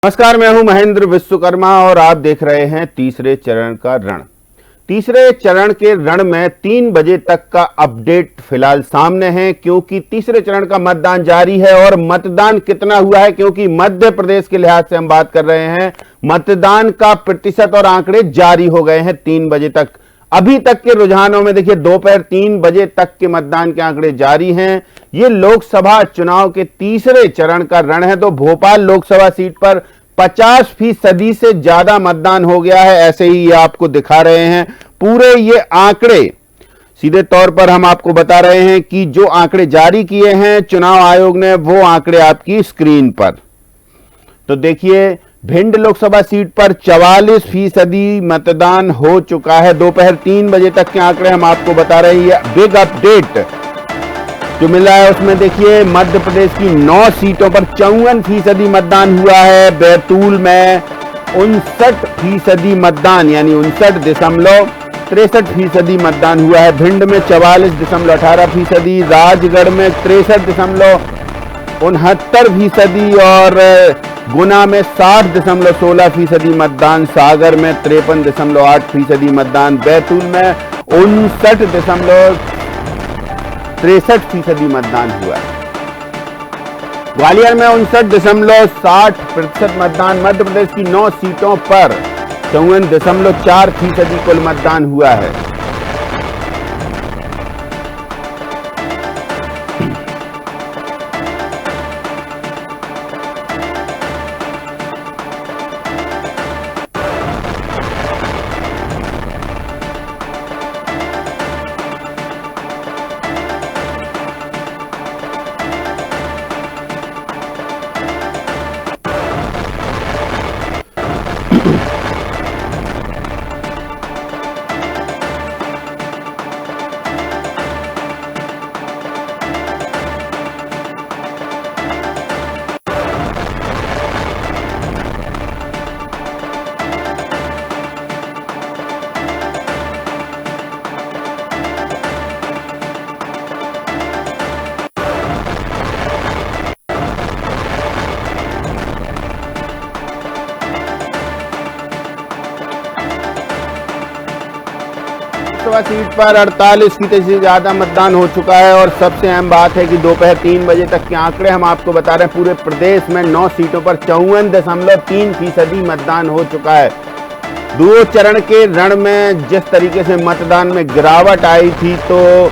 नमस्कार, मैं हूं महेंद्र विश्वकर्मा और आप देख रहे हैं तीसरे चरण का रण। तीसरे चरण के रण में 3 बजे तक का अपडेट फिलहाल सामने है, क्योंकि तीसरे चरण का मतदान जारी है। और मतदान कितना हुआ है, क्योंकि मध्य प्रदेश के लिहाज से हम बात कर रहे हैं, मतदान का प्रतिशत और आंकड़े जारी हो गए हैं 3 बजे तक। अभी तक के रुझानों में देखिए, दोपहर 3 बजे तक के मतदान के आंकड़े जारी हैं। ये लोकसभा चुनाव के तीसरे चरण का रण है। तो भोपाल लोकसभा सीट पर 50% से ज्यादा मतदान हो गया है, ऐसे ही ये आपको दिखा रहे हैं पूरे ये आंकड़े। सीधे तौर पर हम आपको बता रहे हैं कि जो आंकड़े जारी किए हैं चुनाव आयोग ने, वो आंकड़े आपकी स्क्रीन पर। तो देखिए, भिंड लोकसभा सीट पर 44% मतदान हो चुका है। दोपहर 3 बजे तक के आंकड़े हम आपको बता रहे हैं। ये बिग अपडेट जो मिला है उसमें देखिए, मध्य प्रदेश की 9 सीटों पर 54% मतदान हुआ है। बैतूल में 59% मतदान, यानी 59.63% मतदान हुआ है। भिंड में 44.18%, राजगढ़ में 63.69% और गुना में 60.16% मतदान, सागर में 53.8% मतदान, बैतूल में 59.63% मतदान हुआ है। ग्वालियर में 59.60% मतदान। मध्य प्रदेश की 9 सीटों पर 54.4% कुल मतदान हुआ है। लोकसभा सीट पर 48% से ज्यादा मतदान हो चुका है। और सबसे अहम बात है कि दोपहर 3 बजे तक के आंकड़े हम आपको बता रहे हैं, पूरे प्रदेश में 9 सीटों पर 54.3% मतदान हो चुका है। 2 चरण के रण में जिस तरीके से मतदान में गिरावट आई थी, तो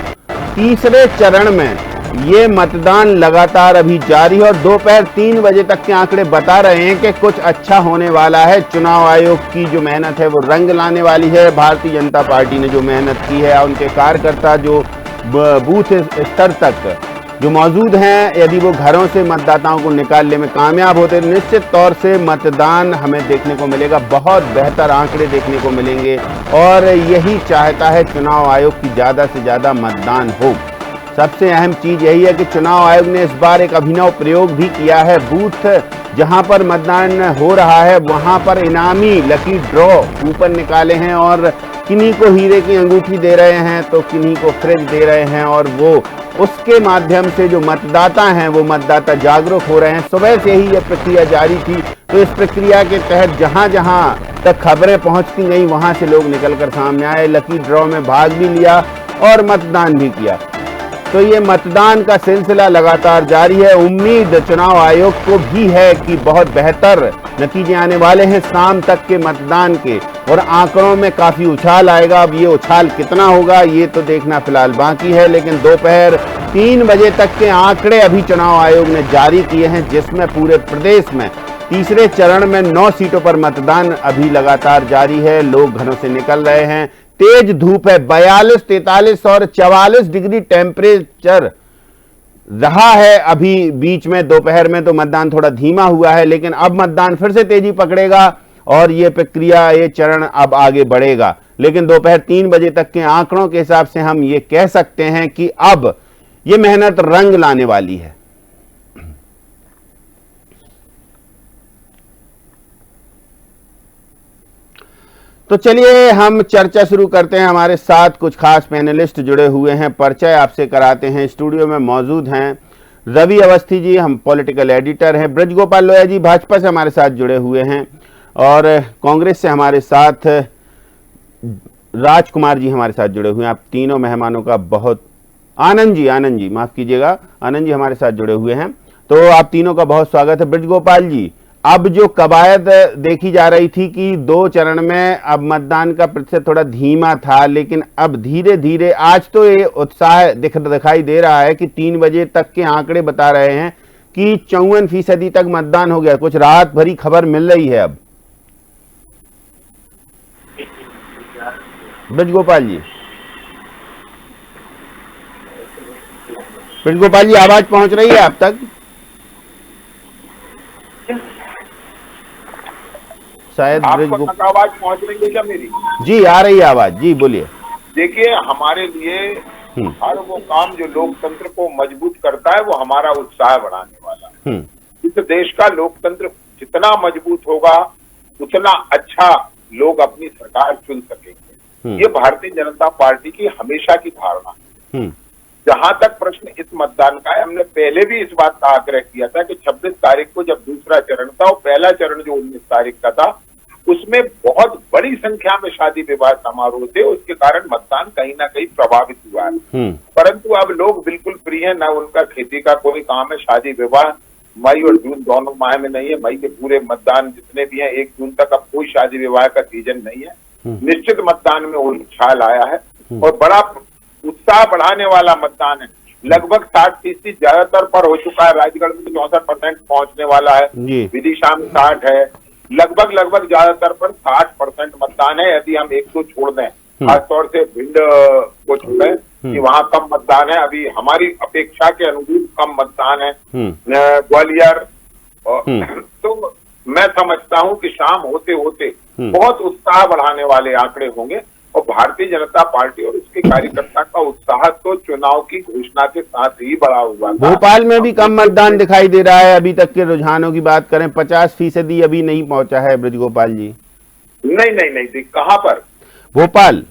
तीसरे चरण में ये मतदान लगातार अभी जारी है। और दोपहर 3 बजे तक के आंकड़े बता रहे हैं कि कुछ अच्छा होने वाला है। चुनाव आयोग की जो मेहनत है वो रंग लाने वाली है। भारतीय जनता पार्टी ने जो मेहनत की है, उनके कार्यकर्ता जो बूथ स्तर तक जो मौजूद हैं, यदि वो घरों से मतदाताओं को निकालने में कामयाब होते, निश्चित तौर से मतदान हमें देखने को मिलेगा, बहुत बेहतर आंकड़े देखने को मिलेंगे। और यही चाहता है चुनाव आयोग की ज़्यादा से ज़्यादा मतदान हो। सबसे अहम चीज यही है कि चुनाव आयोग ने इस बार एक अभिनव प्रयोग भी किया है। बूथ जहां पर मतदान हो रहा है वहां पर इनामी लकी ड्रॉ कूपन निकाले हैं, और किन्हीं को हीरे की अंगूठी दे रहे हैं तो किन्हीं को फ्रिज दे रहे हैं। और वो उसके माध्यम से जो मतदाता हैं वो मतदाता जागरूक हो रहे हैं। सुबह से ही यह प्रक्रिया जारी थी। तो इस प्रक्रिया के तहत जहां जहां तक खबरें पहुंचती गई, वहां से लोग निकलकर सामने आए, लकी ड्रॉ में भाग भी लिया और मतदान भी किया। तो ये मतदान का सिलसिला लगातार जारी है। उम्मीद चुनाव आयोग को भी है कि बहुत बेहतर नतीजे आने वाले हैं शाम तक के मतदान के, और आंकड़ों में काफी उछाल आएगा। अब ये उछाल कितना होगा ये तो देखना फिलहाल बाकी है, लेकिन दोपहर 3 बजे तक के आंकड़े अभी चुनाव आयोग ने जारी किए हैं, जिसमें पूरे प्रदेश में तीसरे चरण में 9 सीटों पर मतदान अभी लगातार जारी है। लोग घरों से निकल रहे हैं, तेज धूप है, 42, 43 और 44 डिग्री टेम्परेचर रहा है अभी बीच में। दोपहर में तो मतदान थोड़ा धीमा हुआ है, लेकिन अब मतदान फिर से तेजी पकड़ेगा और ये प्रक्रिया, ये चरण अब आगे बढ़ेगा। लेकिन दोपहर 3 बजे तक के आंकड़ों के हिसाब से हम ये कह सकते हैं कि अब ये मेहनत रंग लाने वाली है। तो चलिए हम चर्चा शुरू करते हैं। हमारे साथ कुछ खास पैनलिस्ट जुड़े हुए हैं, परिचय आपसे कराते हैं। स्टूडियो में मौजूद हैं रवि अवस्थी जी, हम पॉलिटिकल एडिटर हैं। ब्रजगोपाल लोया जी भाजपा से हमारे साथ जुड़े हुए हैं और कांग्रेस से हमारे साथ राजकुमार जी हमारे साथ जुड़े हुए हैं। आप तीनों मेहमानों का बहुत, आनंद जी माफ कीजिएगा, आनंद जी हमारे साथ जुड़े हुए हैं, तो आप तीनों का बहुत स्वागत है। ब्रजगोपाल जी, अब जो कवायद देखी जा रही थी कि 2 चरण में अब मतदान का प्रतिशत थोड़ा धीमा था, लेकिन अब धीरे धीरे आज तो ये उत्साह दिखाई दे रहा है कि 3 बजे तक के आंकड़े बता रहे हैं कि 54% तक मतदान हो गया। कुछ राहत भरी खबर मिल रही है अब। ब्रजगोपाल जी आवाज पहुंच रही है आप तक? शायद आपको आवाज पहुंच रही है क्या मेरी? जी आ रही है आवाज, जी बोलिए। देखिए, हमारे लिए हर वो काम जो लोकतंत्र को मजबूत करता है वो हमारा उत्साह बढ़ाने वाला है। इस देश का लोकतंत्र जितना मजबूत होगा उतना अच्छा लोग अपनी सरकार चुन सकेंगे। ये भारतीय जनता पार्टी की हमेशा की धारणा है। जहां तक प्रश्न इस मतदान का है, हमने पहले भी इस बात का आग्रह किया था कि 26 तारीख को जब दूसरा चरण था और पहला चरण जो 19 तारीख का था, उसमें बहुत बड़ी संख्या में शादी विवाह समारोह थे, उसके कारण मतदान कहीं ना कहीं प्रभावित हुआ है। परंतु अब लोग बिल्कुल फ्री हैं, न उनका खेती का कोई काम है, शादी विवाह मई और जून दोनों माह में नहीं है। मई के पूरे मतदान जितने भी हैं 1 जून तक अब कोई शादी विवाह का सीजन नहीं है। निश्चित मतदान में उछाल आया है और बड़ा उत्साह बढ़ाने वाला मतदान है। लगभग 60% ज्यादातर पर हो चुका है। राजगढ़ में 64% पहुंचने वाला है, विदिशा में 60 है, लगभग ज्यादातर पर 60% मतदान है। यदि हम 1-2 छोड़ दें, खासतौर से भिंड को छोड़ें कि वहां कम मतदान है, अभी हमारी अपेक्षा के अनुरूप कम मतदान है ग्वालियर। तो मैं समझता हूं कि शाम होते होते बहुत उत्साह बढ़ाने वाले आंकड़े होंगे और भारतीय जनता पार्टी और उसके कार्यकर्ता का उत्साह तो चुनाव की घोषणा के साथ ही बढ़ा हुआ था। भोपाल में भी कम मतदान दिखाई दे रहा है। अभी तक के रुझानों की बात करें, 50% अभी नहीं पहुंचा है ब्रजगोपाल जी। नहीं, कहां पर? भोपाल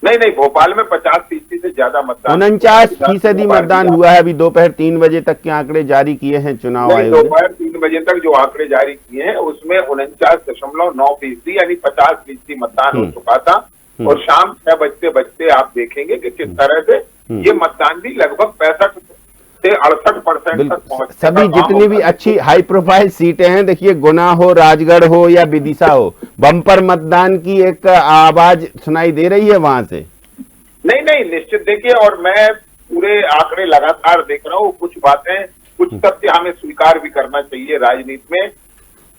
नहीं, भोपाल में 50% से ज्यादा मतदान, 49% मतदान हुआ है। अभी दोपहर 3 बजे तक के आंकड़े जारी किए हैं चुनाव आयोग ने। दोपहर 3 बजे तक जो आंकड़े जारी किए हैं उसमें 49.9% यानी 50% मतदान हो चुका था। और शाम 6 बजते आप देखेंगे कि किस तरह से ये मतदान भी लगभग 65 से 68% तक पहुंच। सभी जितनी भी अच्छी हाई प्रोफाइल सीटें हैं, देखिए गुना हो, राजगढ़ हो या विदिशा हो, बम्पर मतदान की एक आवाज सुनाई दे रही है वहां से। नहीं, निश्चित देखिए, और मैं पूरे आंकड़े लगातार देख रहा हूँ। कुछ बातें, कुछ तथ्य हमें स्वीकार भी करना चाहिए राजनीति में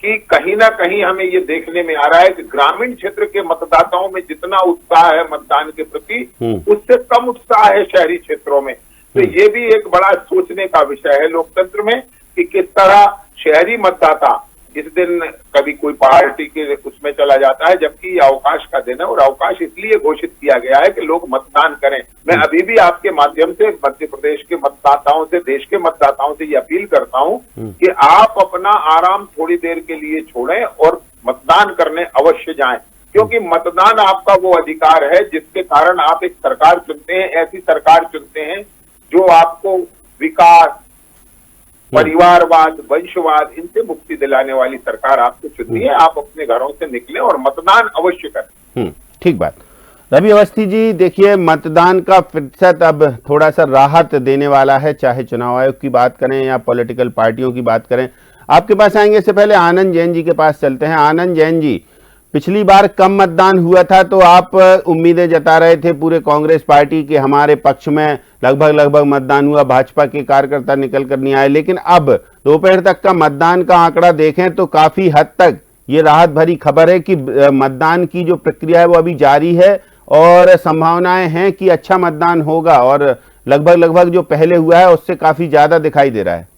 कि कहीं ना कहीं हमें ये देखने में आ रहा है कि ग्रामीण क्षेत्र के मतदाताओं में जितना उत्साह है मतदान के प्रति, उससे कम उत्साह है शहरी क्षेत्रों में। तो ये भी एक बड़ा सोचने का विषय है लोकतंत्र में कि किस तरह शहरी मतदाता इस दिन कभी कोई पार्टी के उसमें चला जाता है, जबकि अवकाश का दिन है और अवकाश इसलिए घोषित किया गया है कि लोग मतदान करें। मैं अभी भी आपके माध्यम से मध्य प्रदेश के मतदाताओं से, देश के मतदाताओं से ये अपील करता हूं कि आप अपना आराम थोड़ी देर के लिए छोड़ें और मतदान करने अवश्य जाएं, क्योंकि मतदान आपका वो अधिकार है जिसके कारण आप एक सरकार चुनते हैं। ऐसी सरकार चुनते हैं जो आपको विकास, परिवारवाद, वंशवाद, इनसे मुक्ति दिलाने वाली सरकार आपको चुननी है। आप अपने घरों से निकलें और मतदान अवश्य करें। ठीक बात। रवि अवस्थी जी, देखिए मतदान का प्रतिशत अब थोड़ा सा राहत देने वाला है, चाहे चुनाव आयोग की बात करें या पॉलिटिकल पार्टियों की बात करें। आपके पास आएंगे, इससे पहले आनंद जैन जी के पास चलते हैं। आनंद जैन जी, पिछली बार कम मतदान हुआ था तो आप उम्मीदें जता रहे थे पूरे कांग्रेस पार्टी के हमारे पक्ष में लगभग मतदान हुआ, भाजपा के कार्यकर्ता निकल कर नहीं आए, लेकिन अब दोपहर तक का मतदान का आंकड़ा देखें तो काफी हद तक ये राहत भरी खबर है कि मतदान की जो प्रक्रिया है वो अभी जारी है और संभावनाएं हैं कि अच्छा मतदान होगा और लगभग जो पहले हुआ है उससे काफी ज्यादा दिखाई दे रहा है।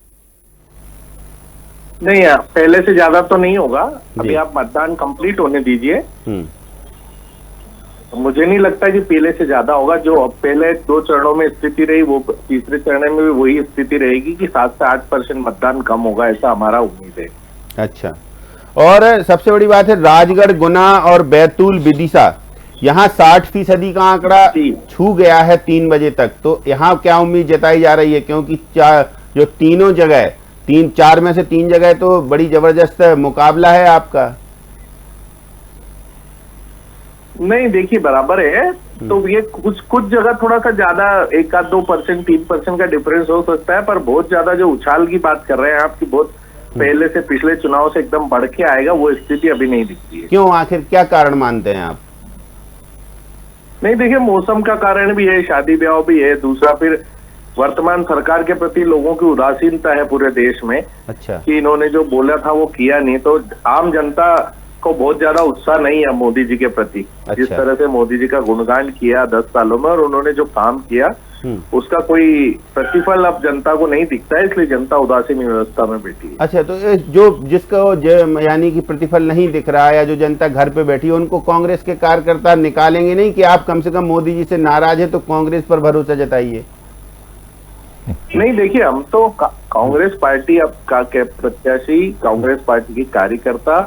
नहीं, पहले से ज्यादा तो नहीं होगा। अभी आप मतदान कंप्लीट होने दीजिए। मुझे नहीं लगता कि पहले से ज्यादा होगा। जो अब पहले 2 चरणों में स्थिति रही वो तीसरे चरण में भी वही स्थिति रहेगी कि 7 से 8% मतदान कम होगा, ऐसा हमारा उम्मीद है। अच्छा, और सबसे बड़ी बात है राजगढ़, गुना और बैतूल, विदिशा, यहाँ 60% का आंकड़ा छू गया है 3 बजे तक। तो यहाँ क्या उम्मीद जताई जा रही है, क्योंकि जो तीनों जगह 4 में से 3 जगह तो बड़ी जबरदस्त मुकाबला है आपका। नहीं देखिए बराबर है, तो ये कुछ जगह थोड़ा सा ज्यादा 1-2%, 3% का डिफरेंस हो सकता है, पर बहुत ज्यादा जो उछाल की बात कर रहे हैं आपकी, बहुत पहले से पिछले चुनाव से एकदम बढ़ के आएगा, वो स्थिति अभी नहीं दिखती है। क्यों, आखिर क्या कारण मानते हैं आप? नहीं देखिए, मौसम का कारण भी है, शादी ब्याह भी है, दूसरा फिर वर्तमान सरकार के प्रति लोगों की उदासीनता है पूरे देश में। अच्छा, कि इन्होंने जो बोला था वो किया नहीं, तो आम जनता को बहुत ज्यादा उत्साह नहीं है मोदी जी के प्रति। अच्छा। जिस तरह से मोदी जी का गुणगान किया 10 सालों में, और उन्होंने जो काम किया उसका कोई प्रतिफल अब जनता को नहीं दिखता है, इसलिए जनता उदासीन व्यवस्था में बैठी है। अच्छा, तो जिसको यानी कि प्रतिफल नहीं दिख रहा है, या जो जनता घर पे बैठी है, उनको कांग्रेस के कार्यकर्ता निकालेंगे नहीं कि आप कम से कम मोदी जी से नाराज है तो कांग्रेस पर भरोसा जताइए? नहीं देखिए, हम तो कांग्रेस पार्टी अब का के प्रत्याशी, कांग्रेस पार्टी के कार्यकर्ता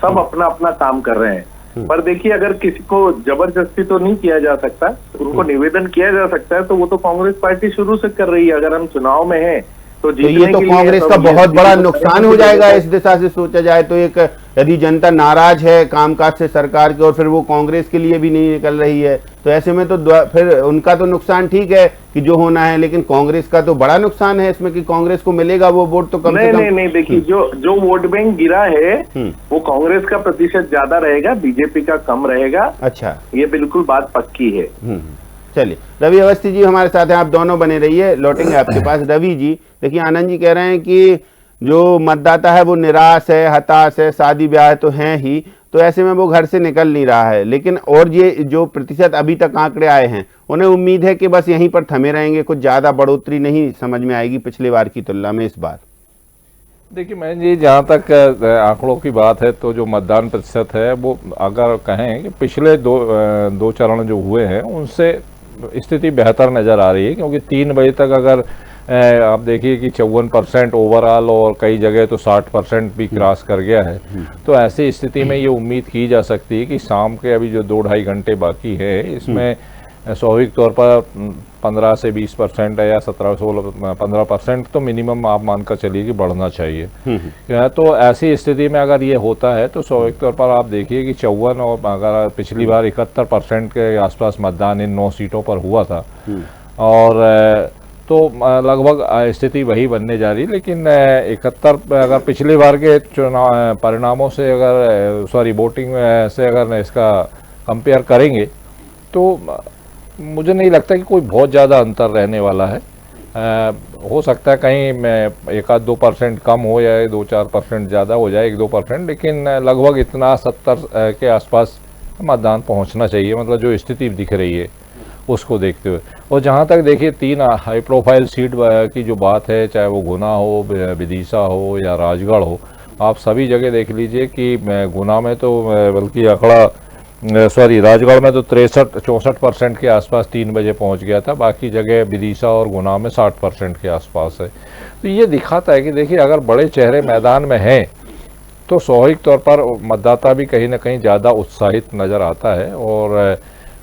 सब अपना अपना काम कर रहे हैं, पर देखिए अगर किसी को जबरदस्ती तो नहीं किया जा सकता, उनको निवेदन किया जा सकता है, तो वो तो कांग्रेस पार्टी शुरू से कर रही है। अगर हम चुनाव में हैं तो ये तो कांग्रेस का बहुत बड़ा नुकसान हो जाएगा इस दिशा से सोचा जाए तो। एक यदि जनता नाराज है कामकाज से सरकार के, और फिर वो कांग्रेस के लिए भी नहीं निकल रही है, तो ऐसे में तो फिर उनका तो नुकसान ठीक है कि जो होना है, लेकिन कांग्रेस का तो बड़ा नुकसान है इसमें कि कांग्रेस को मिलेगा वो वोट तो कम से कम। नहीं देखिए, जो वोट बैंक गिरा है वो कांग्रेस का प्रतिशत ज्यादा रहेगा, बीजेपी का कम रहेगा। अच्छा, ये बिल्कुल बात पक्की है। चलिए, रवि अवस्थी जी हमारे साथ हैं, आप दोनों बने रहिए, लौटेंगे आपके पास। रवि जी देखिए, आनंद जी कह रहे हैं कि जो मतदाता है वो निराश है, हताश है, शादी ब्याह तो हैं ही, तो ऐसे में वो घर से निकल नहीं रहा है। लेकिन और ये जो प्रतिशत अभी तक आंकड़े आए हैं, उन्हें उम्मीद है कि बस यहीं पर थमे रहेंगे, कुछ ज़्यादा बढ़ोतरी नहीं समझ में आएगी पिछली बार की तुलना में इस बार। देखिए मैं जी, जहाँ तक आंकड़ों की बात है तो जो मतदान प्रतिशत है वो अगर कहें कि पिछले दो चरण जो हुए हैं उनसे स्थिति बेहतर नज़र आ रही है, क्योंकि 3 बजे तक अगर आप देखिए कि 54% ओवरऑल और कई जगह तो 60% भी क्रॉस कर गया है, तो ऐसी स्थिति में ये उम्मीद की जा सकती है कि शाम के अभी जो 2-2.5 घंटे बाकी है इसमें स्वाभाविक तौर पर 15 से 20% या 17-16-15% तो मिनिमम आप मानकर चलिए कि बढ़ना चाहिए। तो ऐसी स्थिति में अगर ये होता है तो स्वाभाविक तौर पर आप देखिए कि 54 और अगर पिछली बार 71% के आसपास मतदान इन 9 सीटों पर हुआ था, और तो लगभग स्थिति वही बनने जा रही। लेकिन 71 अगर पिछली बार के चुनाव परिणामों से अगर वोटिंग से अगर इसका कंपेयर करेंगे तो मुझे नहीं लगता कि कोई बहुत ज़्यादा अंतर रहने वाला है। हो सकता है कहीं 1-2% कम हो जाए, 2-4% ज़्यादा हो जाए, 1-2%, लेकिन लगभग इतना 70 के आसपास मतदान पहुंचना चाहिए, मतलब जो स्थिति दिख रही है उसको देखते हुए। और जहां तक देखिए 3 हाई प्रोफाइल सीट की जो बात है, चाहे वो गुना हो, विदिशा हो या राजगढ़ हो, आप सभी जगह देख लीजिए कि गुना में तो बल्कि राजगढ़ में तो 63-64% के आसपास 3 बजे पहुंच गया था, बाकी जगह विदिशा और गुना में 60% के आसपास है। तो ये दिखाता है कि देखिए अगर बड़े चेहरे मैदान में हैं तो स्वाभाविक तौर पर मतदाता भी कहीं ना कहीं ज़्यादा उत्साहित नज़र आता है, और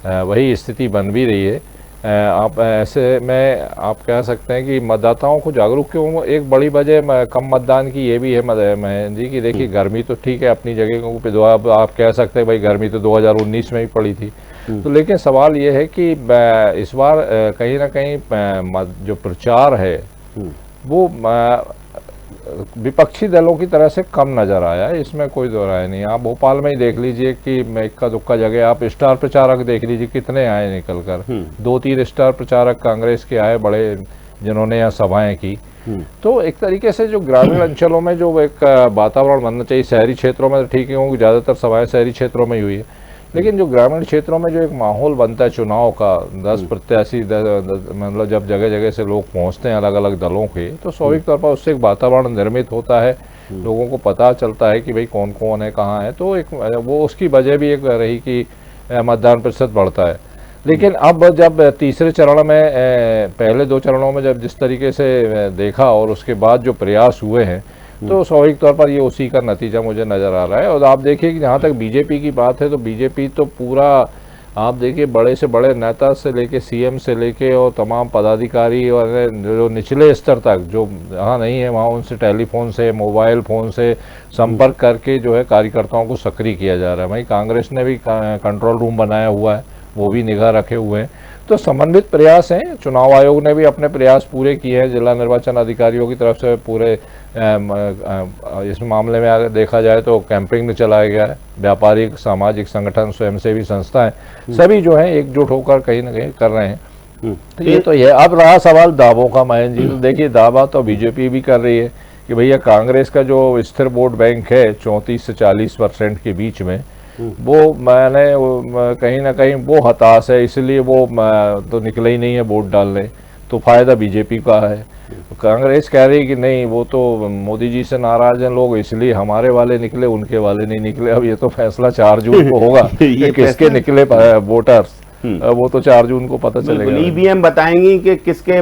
वही स्थिति बन भी रही है। आप ऐसे में आप कह सकते हैं कि मतदाताओं को जागरूक क्यों, एक बड़ी वजह कम मतदान की ये भी है महेंद्र जी कि देखिए गर्मी तो ठीक है अपनी जगह पे, आप कह सकते हैं भाई गर्मी तो 2019 में भी पड़ी थी, तो लेकिन सवाल ये है कि इस बार कहीं ना कहीं जो प्रचार है वो विपक्षी दलों की तरह से कम नज़र आया है, इसमें कोई दो राय नहीं। आप भोपाल में ही देख लीजिए कि इक्का दुक्का जगह आप स्टार प्रचारक देख लीजिए कितने आए निकल कर, 2-3 स्टार प्रचारक कांग्रेस के आए बड़े, जिन्होंने यहाँ सभाएं की। तो एक तरीके से जो ग्रामीण अंचलों में जो एक वातावरण बनना चाहिए, शहरी क्षेत्रों में ठीक है क्योंकि ज़्यादातर सभाएं शहरी क्षेत्रों में ही हुई है, लेकिन जो ग्रामीण क्षेत्रों में जो एक माहौल बनता है चुनाव का, 10 प्रत्याशी मतलब जब जगह जगह से लोग पहुंचते हैं अलग अलग दलों के, तो स्वाभाविक तौर पर उससे एक वातावरण निर्मित होता है, लोगों को पता चलता है कि भाई कौन कौन है, कहाँ है, तो एक वो उसकी वजह भी एक रही कि मतदान प्रतिशत बढ़ता है। लेकिन अब जब तीसरे चरण में पहले 2 चरणों में जब जिस तरीके से देखा और उसके बाद जो प्रयास हुए हैं, तो स्वाभाविक तौर पर ये उसी का नतीजा मुझे नज़र आ रहा है। और आप देखिए कि जहाँ तक बीजेपी की बात है तो बीजेपी तो पूरा आप देखिए बड़े से बड़े नेता से लेके सीएम से लेके और तमाम पदाधिकारी और जो निचले स्तर तक जो जहाँ नहीं है वहाँ उनसे टेलीफोन से मोबाइल फ़ोन से संपर्क करके जो है कार्यकर्ताओं को सक्रिय किया जा रहा है। वहीं कांग्रेस ने भी कंट्रोल रूम बनाया हुआ है, वो भी निगाह रखे हुए हैं। तो समन्वित प्रयास हैं। चुनाव आयोग ने भी अपने प्रयास पूरे किए हैं, जिला निर्वाचन अधिकारियों की तरफ से पूरे इस मामले में अगर देखा जाए तो कैंपिंग चलाया गया है। व्यापारिक, सामाजिक संगठन, स्वयंसेवी संस्थाएं सभी जो है एकजुट होकर कहीं ना कहीं कर रहे हैं। तो ये तो ये अब रहा सवाल दावों का। मयंक जी, तो देखिए दावा तो बीजेपी भी कर रही है कि भैया कांग्रेस का जो स्थिर वोट बैंक है 34 से 40% के बीच में, वो मैंने कहीं ना कहीं वो हताश है, इसलिए वो तो निकले ही नहीं है वोट डालने, तो फायदा बीजेपी का है। कांग्रेस कह रही कि नहीं, वो तो मोदी जी से नाराज हैं लोग, इसलिए हमारे वाले निकले, उनके वाले नहीं निकले। अब ये तो फैसला 4 जून को होगा कि किसके निकले वोटर्स, वो तो 4 जून को पता चलेगा। ईवीएम बताएंगी कि किसके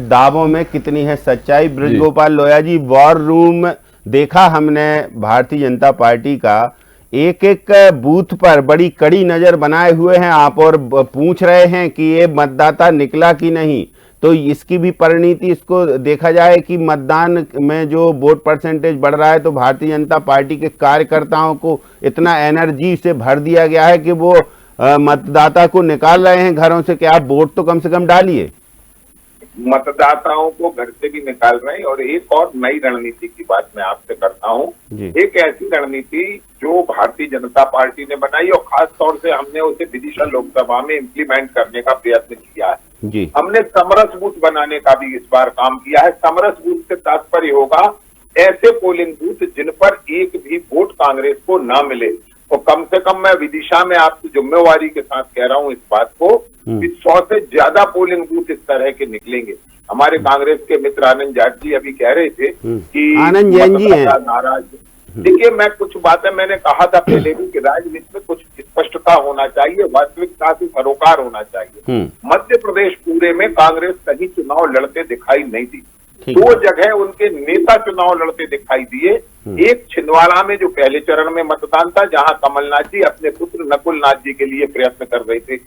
दावों में कितनी है सच्चाई। ब्रजगोपाल लोया जी, वॉर रूम देखा हमने भारतीय जनता पार्टी का, एक एक बूथ पर बड़ी कड़ी नजर बनाए हुए हैं आप, और पूछ रहे हैं कि ये मतदाता निकला कि नहीं। तो इसकी भी परिणति इसको देखा जाए कि मतदान में जो वोट परसेंटेज बढ़ रहा है, तो भारतीय जनता पार्टी के कार्यकर्ताओं को इतना एनर्जी से भर दिया गया है कि वो मतदाता को निकाल रहे हैं घरों से कि आप वोट तो कम से कम डालिए। मतदाताओं को घर से भी निकाल रहे हैं। और एक और नई रणनीति की बात मैं आपसे करता हूं, एक ऐसी रणनीति जो भारतीय जनता पार्टी ने बनाई और खास तौर से हमने उसे विदिशा लोकसभा में इम्प्लीमेंट करने का प्रयत्न किया है जी। हमने समरस बूथ बनाने का भी इस बार काम किया है। समरस बूथ से तात्पर्य होगा ऐसे पोलिंग बूथ जिन पर एक भी वोट कांग्रेस को ना मिले। और कम से कम मैं विदिशा में आपकी जिम्मेवारी के साथ कह रहा हूं इस बात को कि 100 से ज्यादा पोलिंग बूथ इस तरह के निकलेंगे। हमारे कांग्रेस के मित्र आनंद जाट जी अभी कह रहे थे कि आनंद जैन जी हैं नाराज। देखिए, मैं कुछ बातें मैंने कहा था पहले भी कि राजनीति में कुछ स्पष्टता होना चाहिए, वास्तविकता से सरोकार होना चाहिए। मध्य प्रदेश पूरे में कांग्रेस कहीं चुनाव लड़ते दिखाई नहीं दी। 2 जगह उनके नेता चुनाव लड़ते दिखाई दिए। एक छिंदवाड़ा में जो पहले चरण में मतदान था, जहां कमलनाथ जी अपने पुत्र नकुल नाथ जी के लिए प्रयत्न कर रहे थे।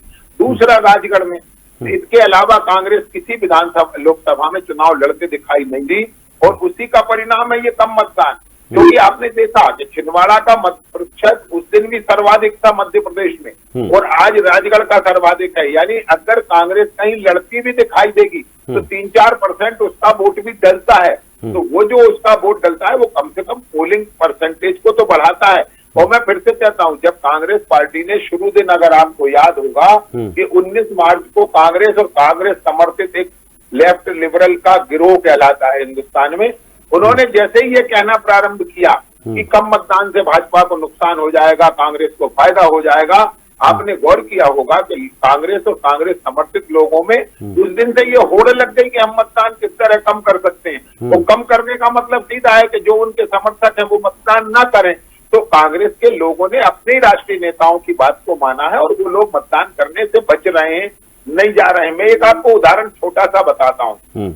दूसरा राजगढ़ में। इसके अलावा कांग्रेस किसी विधानसभा लोकसभा में चुनाव लड़ते दिखाई नहीं दी, और उसी का परिणाम है ये कम मतदान। क्योंकि आपने देखा कि छिंदवाड़ा का मत प्रतिशत उस दिन भी सर्वाधिक था मध्य प्रदेश में, और आज राजगढ़ का सर्वाधिक है। यानी अगर कांग्रेस कहीं लड़ती भी दिखाई देगी तो 3-4% उसका वोट भी डलता है। तो वो जो उसका वोट डलता है वो कम से कम पोलिंग परसेंटेज को तो बढ़ाता है। और मैं फिर से कहता हूं, जब कांग्रेस पार्टी ने शुरू दिन, अगर आपको याद होगा कि 19 मार्च को कांग्रेस और कांग्रेस समर्थित एक लेफ्ट लिबरल का गिरोह कहलाता है हिंदुस्तान में, उन्होंने जैसे ही ये कहना प्रारंभ किया कि कम मतदान से भाजपा को नुकसान हो जाएगा, कांग्रेस को फायदा हो जाएगा, आपने गौर किया होगा कि कांग्रेस और कांग्रेस समर्थित लोगों में उस दिन से ये होड़ लग गई कि हम मतदान किस तरह कम कर सकते हैं। वो कम करने का मतलब सीधा है कि जो उनके समर्थक हैं वो मतदान ना करें। तो कांग्रेस के लोगों ने अपने राष्ट्रीय नेताओं की बात को माना है, और वो लोग मतदान करने से बच रहे हैं, नहीं जा रहे हैं। मैं एक आपको उदाहरण छोटा सा बताता हूँ।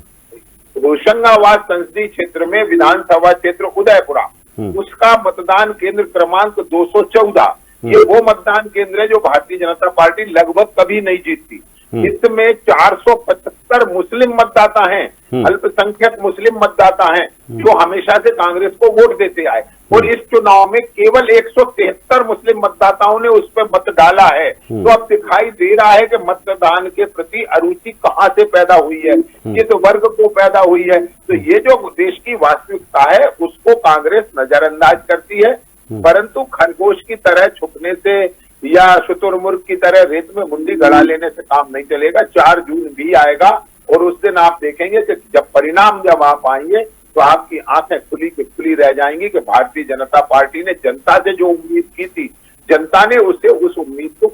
होशंगाबाद संसदीय क्षेत्र में विधानसभा क्षेत्र उदयपुरा, उसका मतदान केंद्र क्रमांक 214, ये वो मतदान केंद्र है जो भारतीय जनता पार्टी लगभग कभी नहीं जीतती। इसमें 475 मुस्लिम मतदाता हैं, अल्पसंख्यक मुस्लिम मतदाता हैं, जो हमेशा से कांग्रेस को वोट देते आए। और इस चुनाव में केवल 173 मुस्लिम मतदाताओं ने उस पर मत डाला है। तो अब दिखाई दे रहा है कि मतदान के प्रति अरुचि कहां से पैदा हुई है, किस वर्ग को पैदा हुई है। तो ये जो देश की वास्तविकता है उसको कांग्रेस नजरअंदाज करती है, परंतु खरगोश की तरह छुपने से या शुतुरमुर्ग की तरह रेत में मुंडी गड़ा लेने से काम नहीं चलेगा। 4 जून भी आएगा, और उस दिन आप देखेंगे कि जब आप आएंगे तो आपकी आंखें खुली की खुली रह जाएंगी कि भारतीय जनता पार्टी ने जनता से जो उम्मीद की थी, जनता ने उसे उस उम्मीद को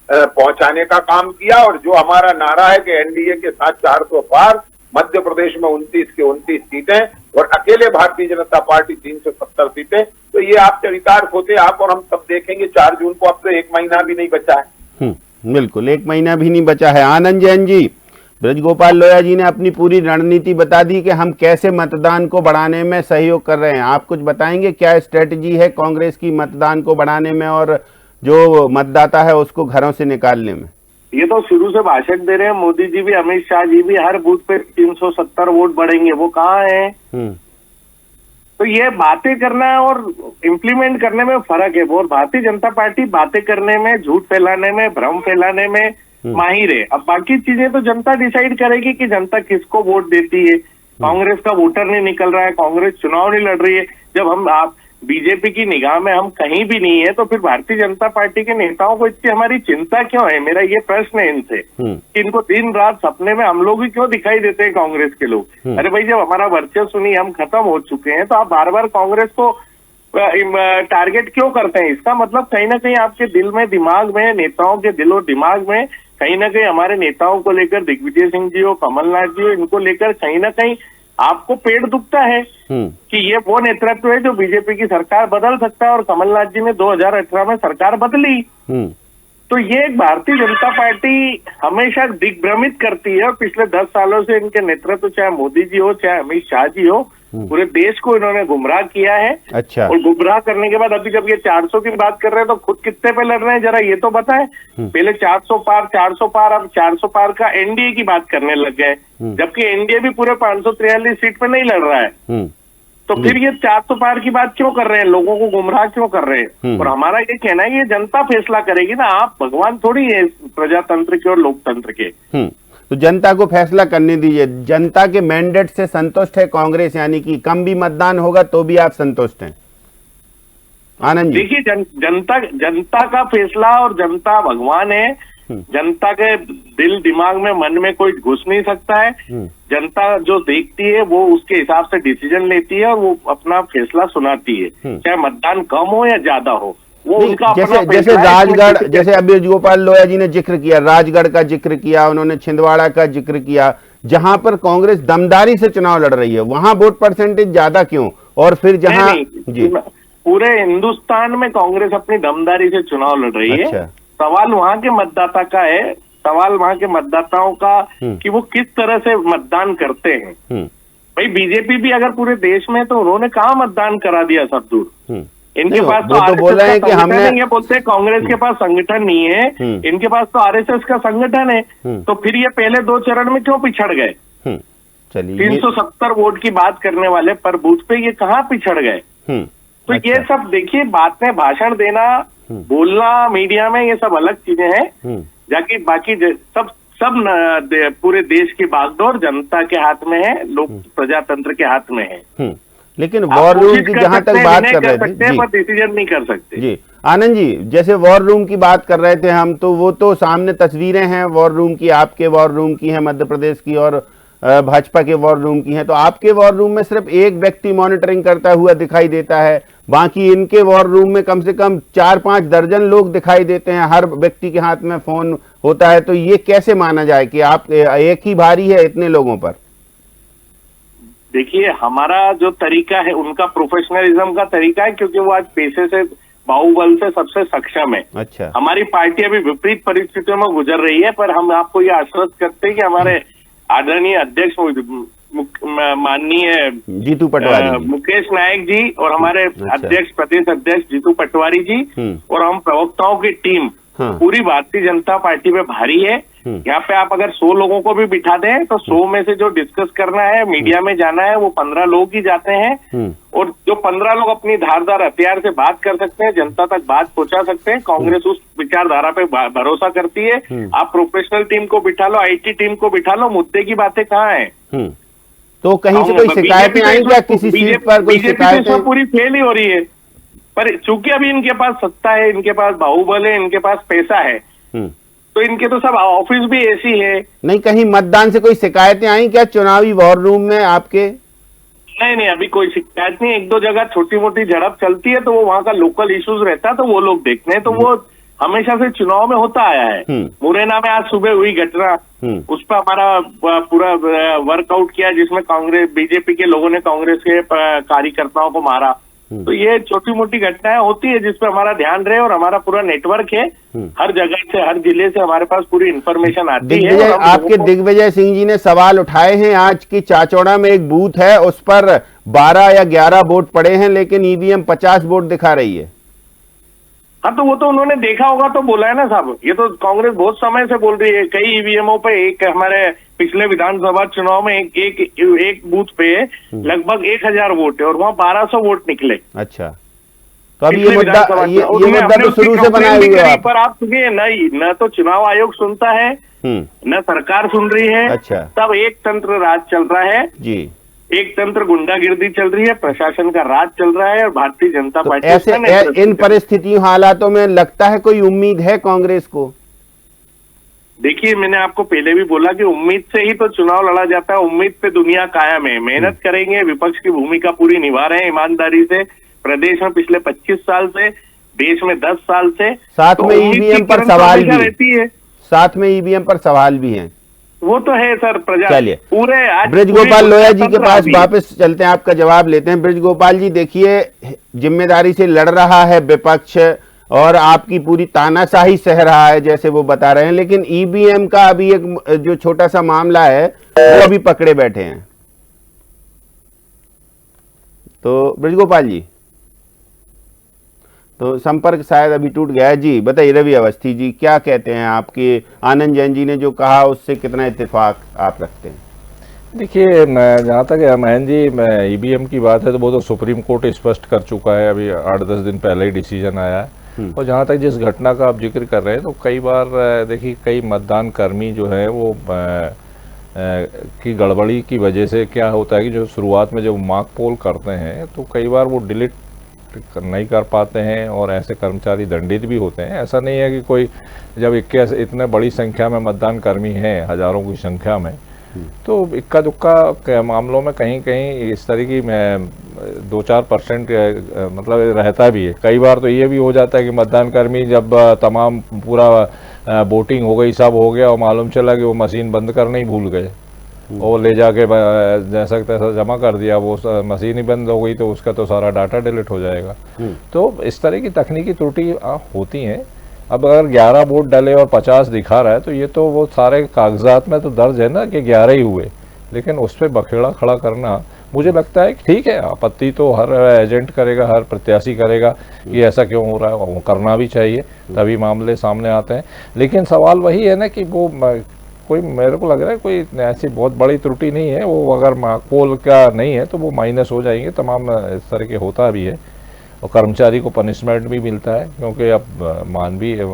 पहुंचाने का काम किया। और जो हमारा नारा है कि एनडीए के साथ 400 पार, मध्य प्रदेश में 29 के 29 सीटें, और अकेले भारतीय जनता पार्टी 370 सीटें, तो ये आप चरितार्थ होते आप और हम सब देखेंगे 4 जून को। अब तो 1 महीना भी नहीं बचा है। बिल्कुल 1 महीना भी नहीं बचा है। आनंद जैन जी, ब्रजगोपाल लोया जी ने अपनी पूरी रणनीति बता दी कि हम कैसे मतदान को बढ़ाने में सहयोग कर रहे हैं। आप कुछ बताएंगे, क्या स्ट्रेटजी है कांग्रेस की मतदान को बढ़ाने में और जो मतदाता है उसको घरों से निकालने में? ये तो शुरू से भाषण दे रहे हैं मोदी जी भी, अमित शाह जी भी, हर बूथ पे 370 वोट बढ़ेंगे, वो कहाँ है? तो ये बातें करना और इम्प्लीमेंट करने में फर्क है। और भारतीय जनता पार्टी बातें करने में, झूठ फैलाने में, भ्रम फैलाने में माहिर है। अब बाकी चीजें तो जनता डिसाइड करेगी कि जनता किसको वोट देती है। कांग्रेस का वोटर नहीं निकल रहा है, कांग्रेस चुनाव नहीं लड़ रही है, जब आप बीजेपी की निगाह में हम कहीं भी नहीं है, तो फिर भारतीय जनता पार्टी के नेताओं को इतनी हमारी चिंता क्यों है? मेरा ये प्रश्न है इनसे कि इनको दिन रात सपने में हम लोग ही क्यों दिखाई देते हैं, कांग्रेस के लोग? अरे भाई, जब हमारा वर्चस्व नहीं, हम खत्म हो चुके हैं, तो आप बार बार कांग्रेस को टारगेट क्यों करते हैं? इसका मतलब कहीं ना कहीं आपके दिल में, दिमाग में, नेताओं के दिल और दिमाग में कहीं ना कहीं हमारे नेताओं को लेकर, दिग्विजय सिंह जी हो, कमलनाथ जी हो, इनको लेकर कहीं ना कहीं आपको पेट दुखता है कि ये वो नेतृत्व है जो बीजेपी की सरकार बदल सकता है। और कमलनाथ जी ने 2018 में सरकार बदली। तो ये भारतीय जनता पार्टी हमेशा दिग्भ्रमित करती है, और पिछले 10 सालों से इनके नेतृत्व, चाहे मोदी जी हो, चाहे अमित शाह जी हो, पूरे देश को इन्होंने गुमराह किया है। अच्छा। और गुमराह करने के बाद अभी जब ये 400 की बात कर रहे हैं, तो खुद कितने पे लड़ रहे हैं जरा ये तो बताएं। पहले 400 पार, अब 400 पार का एनडीए की बात करने लग गए, जबकि एनडीए भी पूरे 543 सीट पे नहीं लड़ रहा है। तो फिर ये 400 पार की बात क्यों कर रहे हैं? लोगों को गुमराह क्यों कर रहे हैं? और हमारा ये कहना है, ये जनता फैसला करेगी ना, आप भगवान थोड़ी है प्रजातंत्र के और लोकतंत्र के। तो जनता को फैसला करने दीजिए। जनता के मैंडेट से संतुष्ट है कांग्रेस, यानी कि कम भी मतदान होगा तो भी आप संतुष्ट हैं? आनंद जी, देखिए, जनता का फैसला, और जनता भगवान है। जनता के दिल दिमाग में, मन में कोई घुस नहीं सकता है। जनता जो देखती है वो उसके हिसाब से डिसीजन लेती है, और वो अपना फैसला सुनाती है, चाहे मतदान कम हो या ज्यादा हो। वो उनका जैसे राजगढ़, जैसे अभी गोपाल लोया जी ने जिक्र किया, राजगढ़ का जिक्र किया उन्होंने, छिंदवाड़ा का जिक्र किया, जहां पर कांग्रेस दमदारी से चुनाव लड़ रही है, वहां वोट परसेंटेज ज्यादा क्यों? और फिर जहां जी, पूरे हिंदुस्तान में कांग्रेस अपनी दमदारी से चुनाव लड़ रही है। सवाल वहां के मतदाता का है, सवाल वहां के मतदाताओं का कि वो किस तरह से मतदान करते हैं। भाई, बीजेपी भी अगर पूरे देश में, तो उन्होंने कहाँ मतदान करा दिया सब दूर? इनके पास तो बोल रहे हैं कि हमने, ये बोलते हैं कांग्रेस के पास संगठन नहीं है, इनके पास तो आरएसएस का संगठन है। तो फिर ये पहले 2 चरण में क्यों पिछड़ गए? चलिए, 370 वोट की बात करने वाले पर बूथ पे ये कहाँ पिछड़ गए? तो ये सब देखिए, बातें, भाषण देना, बोलना मीडिया में, ये सब अलग चीजें हैं। जाकि बाकी सब पूरे देश की बागडोर जनता के हाथ में है, लोक प्रजातंत्र के हाथ में है। लेकिन वॉर रूम की जहां तक बात कर रहे थे जी, पर डिसीजन नहीं कर सकते जी। आनंद जी, जैसे वॉर रूम की बात कर रहे थे हम, तो वो तो सामने तस्वीरें हैं वॉर रूम की, आपके वॉर रूम की है, मध्य प्रदेश की, और भाजपा के वॉर रूम की है। तो आपके वॉर रूम में सिर्फ एक व्यक्ति मॉनिटरिंग करता हुआ दिखाई देता है, बाकी इनके वॉर रूम में कम से कम 4-5 दर्जन लोग दिखाई देते हैं, हर व्यक्ति के हाथ में फोन होता है। तो ये कैसे माना जाए कि आप एक ही भारी है इतने लोगों पर? देखिए, हमारा जो तरीका है, उनका प्रोफेशनलिज्म का तरीका है, क्योंकि वो आज पेशे से, बाहुबल से सबसे सक्षम है। अच्छा। हमारी पार्टी अभी विपरीत परिस्थितियों में गुजर रही है, पर हम आपको ये आश्वस्त करते हैं कि हमारे आदरणीय अध्यक्ष, माननीय जीतू पटवारी, मुकेश नायक जी, और हमारे अध्यक्ष, प्रदेश अध्यक्ष जीतू पटवारी जी, और हम प्रवक्ताओं की टीम पूरी भारतीय जनता पार्टी में भारी है। यहाँ पे आप अगर 100 लोगों को भी बिठा दें, तो 100 में से जो डिस्कस करना है, मीडिया में जाना है, वो 15 लोग ही जाते हैं। और जो 15 लोग अपनी धारदार हथियार से बात कर सकते हैं, जनता तक बात पहुंचा सकते हैं। कांग्रेस उस विचारधारा पे भरोसा करती है। आप प्रोफेशनल टीम को बिठा लो, आईटी टीम को बिठा लो, मुद्दे की बातें कहाँ है? तो कहीं से कोई शिकायतें आई क्या? किसी सीट पर कोई शिकायत? पूरी फेल ही हो रही है, पर चूंकि अभी इनके पास सत्ता है, इनके पास बाहुबल है, इनके पास पैसा है, तो इनके तो सब ऑफिस भी ऐसी है। नहीं, कहीं मतदान से कोई शिकायतें आई क्या चुनावी वॉर रूम में आपके? नहीं, अभी कोई शिकायत नहीं। 1-2 जगह छोटी मोटी झड़प चलती है, तो वो वहाँ का लोकल इश्यूज रहता है, तो वो लोग देखते हैं। तो वो हमेशा से चुनाव में होता आया है। मुरैना में आज सुबह हुई घटना, उस पर हमारा पूरा वर्कआउट किया, जिसमें कांग्रेस, बीजेपी के लोगों ने कांग्रेस के कार्यकर्ताओं को मारा। तो ये छोटी मोटी घटनाएं होती है, जिसपे हमारा ध्यान रहे, और हमारा पूरा नेटवर्क है, हर जगह से, हर जिले से हमारे पास पूरी इंफॉर्मेशन आती है। आपके दिग्विजय सिंह जी ने सवाल उठाए हैं आज की चाचौड़ा में एक बूथ है, उस पर 12 या 11 वोट पड़े हैं, लेकिन ईवीएम 50 वोट दिखा रही है। हाँ, तो वो तो उन्होंने देखा होगा तो बोला है ना साहब। ये तो कांग्रेस बहुत समय से बोल रही है, कई ईवीएमओ पे, एक हमारे पिछले विधानसभा चुनाव में एक बूथ पे लगभग 1000 वोट है और वहाँ 1200 वोट निकले। अच्छा, तो अब ये मुद्दा तो शुरू से बनाए हुए हैं पर आप सुनिए, न तो चुनाव आयोग सुनता है, न सरकार सुन रही है। अच्छा, तब एक तंत्र राज चल रहा है जी, एक तंत्र गुंडागिर्दी चल रही है, प्रशासन का राज चल रहा है और भारतीय जनता तो पार्टी ऐसे इन परिस्थितियों हालातों में लगता है कोई उम्मीद है कांग्रेस को? देखिए, मैंने आपको पहले भी बोला कि उम्मीद से ही तो चुनाव लड़ा जाता है, उम्मीद पे दुनिया कायम है। मेहनत करेंगे, विपक्ष की भूमिका पूरी निभा रहे हैं ईमानदारी से, प्रदेश में पिछले 25 साल से, देश में 10 साल से। साथ में ईवीएम पर सवाल भी रहती है, साथ में ईवीएम पर सवाल भी हैं। वो तो है सर। प्रजा चलिए, पूरे ब्रिज गोपाल लोया जी के पास वापस चलते हैं, आपका जवाब लेते हैं। ब्रिज गोपाल जी, देखिए, जिम्मेदारी से लड़ रहा है विपक्ष और आपकी पूरी तानाशाही सह रहा है जैसे वो बता रहे हैं, लेकिन ईवीएम का अभी एक जो छोटा सा मामला है वो अभी पकड़े बैठे हैं। तो ब्रिज गोपाल जी, तो संपर्क शायद अभी टूट गया है। जी बताइए, रवि अवस्थी जी क्या कहते हैं? आपके आनंद जैन जी ने जो कहा उससे कितना इत्तेफाक आप रखते हैं? देखिए, जहाँ तक महेंद्र जी ईवीएम की बात है तो वो तो सुप्रीम कोर्ट स्पष्ट कर चुका है, अभी 8-10 दिन पहले ही डिसीजन आया है। और जहाँ तक जिस घटना का आप जिक्र कर रहे हैं, तो कई बार देखिए कई मतदान कर्मी जो है वो की गड़बड़ी की वजह से क्या होता है कि जो शुरुआत में जब मॉक पोल करते हैं तो कई बार वो डिलीट नहीं कर पाते हैं और ऐसे कर्मचारी दंडित भी होते हैं। ऐसा नहीं है कि कोई, जब इतने बड़ी संख्या में मतदान कर्मी हैं, हजारों की संख्या में, तो इक्का दुक्का मामलों में कहीं कहीं इस तरीके में 2-4% मतलब रहता भी है। कई बार तो ये भी हो जाता है कि मतदान कर्मी जब तमाम पूरा वोटिंग हो गई, सब हो गया और मालूम चला कि वो मशीन बंद करना ही भूल गए और ले जाके जैसा तैसा जमा कर दिया, वो मशीन ही बंद हो गई तो उसका तो सारा डाटा डिलीट हो जाएगा। तो इस तरह की तकनीकी त्रुटि होती हैं। अब अगर 11 वोट डले और 50 दिखा रहा है तो ये तो वो सारे कागजात में तो दर्ज है ना कि 11 ही हुए, लेकिन उस पर बखेड़ा खड़ा करना मुझे लगता है ठीक है, आपत्ति तो हर एजेंट करेगा, हर प्रत्याशी करेगा कि ऐसा क्यों हो रहा है, वो करना भी चाहिए, तभी मामले सामने आते हैं। लेकिन सवाल वही है ना कि वो कोई, मेरे को लग रहा है कोई ऐसी बहुत बड़ी त्रुटि नहीं है, वो अगर पोल का नहीं है तो वो माइनस हो जाएंगे, तमाम इस तरह के होता भी है और कर्मचारी को पनिशमेंट भी मिलता है, क्योंकि अब मानवीय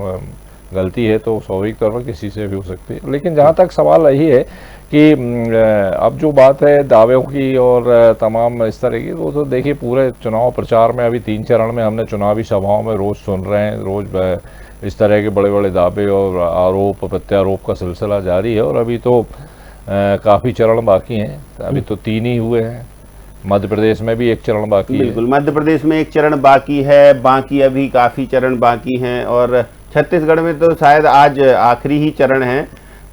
गलती है तो स्वाभाविक तौर पर किसी से भी हो सकती है। लेकिन जहाँ तक सवाल यही है कि अब जो बात है दावों की और तमाम इस तरह की, वो तो देखिए पूरे चुनाव प्रचार में अभी 3 चरण में हमने चुनावी सभाओं में रोज़ सुन रहे हैं, रोज़ इस तरह के बड़े बड़े दावे और आरोप प्रत्यारोप का सिलसिला जारी है। और अभी तो काफ़ी चरण बाकी हैं, अभी तो 3 ही हुए हैं। मध्य प्रदेश में भी 1 चरण बाकी है। बिल्कुल, मध्य प्रदेश में 1 चरण बाकी है, बाकी अभी काफ़ी चरण बाकी हैं और छत्तीसगढ़ में तो शायद आज आखिरी ही चरण है।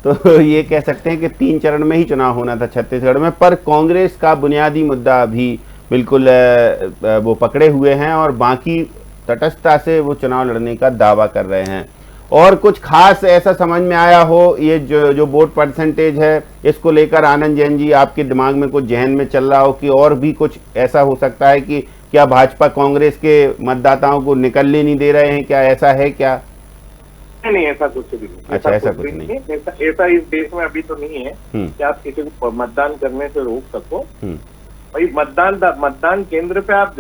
तो ये कह सकते हैं कि 3 चरण में ही चुनाव होना था छत्तीसगढ़ में, पर कांग्रेस का बुनियादी मुद्दा अभी बिल्कुल वो पकड़े हुए हैं और बाकी तटस्थता से वो चुनाव लड़ने का दावा कर रहे हैं। और कुछ खास ऐसा समझ में आया हो, ये जो वोट परसेंटेज है इसको लेकर आनंद जैन जी, आपके दिमाग में कुछ जहन में चल रहा हो कि और भी कुछ ऐसा हो सकता है कि क्या भाजपा कांग्रेस के मतदाताओं को निकलने नहीं दे रहे हैं, क्या ऐसा है क्या? नहीं, ऐसा कुछ भी नहीं। अच्छा, ऐसा कुछ नहीं, ऐसा इस देश में अभी तो नहीं है कि आप किसी को मतदान करने से रोक सको। भाई मतदान केंद्र पे आप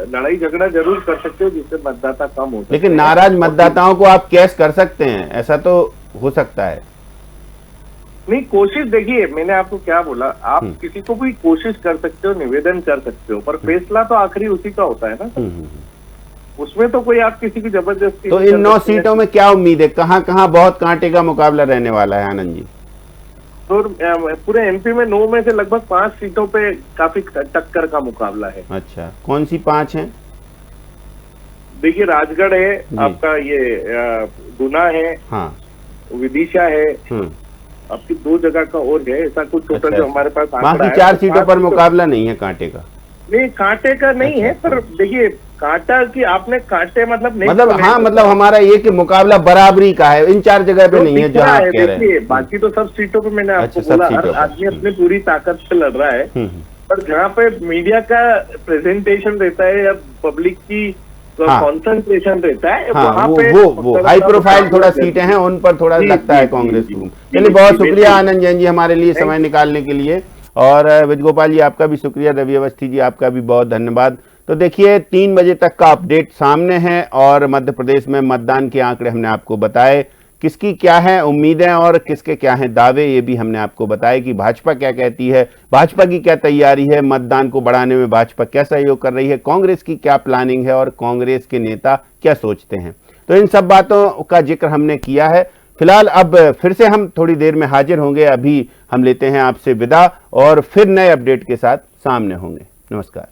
लड़ाई झगड़ा जरूर कर सकते हो जिससे मतदाता कम हो, लेकिन नाराज मतदाताओं को आप कैश कर सकते हैं, ऐसा तो हो सकता है। नहीं, कोशिश, देखिए मैंने आपको क्या बोला, आप किसी को भी कोशिश कर सकते हो, निवेदन कर सकते हो, पर फैसला तो आखिरी उसी का होता है ना। उसमें तो कोई आप किसी की जबरदस्ती। तो इन 9 सीटों में क्या उम्मीद है, कहाँ कहाँ बहुत कांटे का मुकाबला रहने वाला है आनंद जी? तो पूरे एमपी में 9 में से लगभग 5 सीटों पे काफी टक्कर का मुकाबला है। अच्छा, कौन सी 5 हैं? देखिए, राजगढ़ है आपका, ये गुना है, हाँ, विदिशा है, आपकी 2 जगह का और है, ऐसा कुछ टोटल जो हमारे पास बाकी 4 सीटों पर मुकाबला नहीं है कांटे का। नहीं, कांटे का नहीं है, पर देखिए कांटा की आपने कांटे मतलब हाँ, मतलब हमारा ये कि मुकाबला बराबरी का है, इन 4 जगह पे नहीं है जो आप कह रहे हैं। बाकी तो सब सीटों पे मैंने आपको बोला, हर आदमी अपनी पूरी ताकत से लड़ रहा है, पर जहाँ पे मीडिया का प्रेजेंटेशन रहता है या पब्लिक की कंसंट्रेशन रहता है हाँ, वहाँ पे वो हाई प्रोफाइल थोड़ा सीटें हैं, उन पर थोड़ा लगता है कांग्रेस को। चलिए, बहुत शुक्रिया आनंद जैन जी हमारे लिए समय निकालने के लिए, और विजय गोपाल जी आपका भी शुक्रिया, रवि अवस्थी जी आपका भी बहुत धन्यवाद। तो देखिए 3 बजे तक का अपडेट सामने है और मध्य प्रदेश में मतदान के आंकड़े हमने आपको बताए, किसकी क्या है उम्मीदें और किसके क्या हैं दावे, ये भी हमने आपको बताया कि भाजपा क्या कहती है, भाजपा की क्या तैयारी है, मतदान को बढ़ाने में भाजपा क्या सहयोग कर रही है, कांग्रेस की क्या प्लानिंग है और कांग्रेस के नेता क्या सोचते हैं। तो इन सब बातों का जिक्र हमने किया है। फिलहाल अब फिर से हम थोड़ी देर में हाजिर होंगे, अभी हम लेते हैं आपसे विदा और फिर नए अपडेट के साथ सामने होंगे। नमस्कार।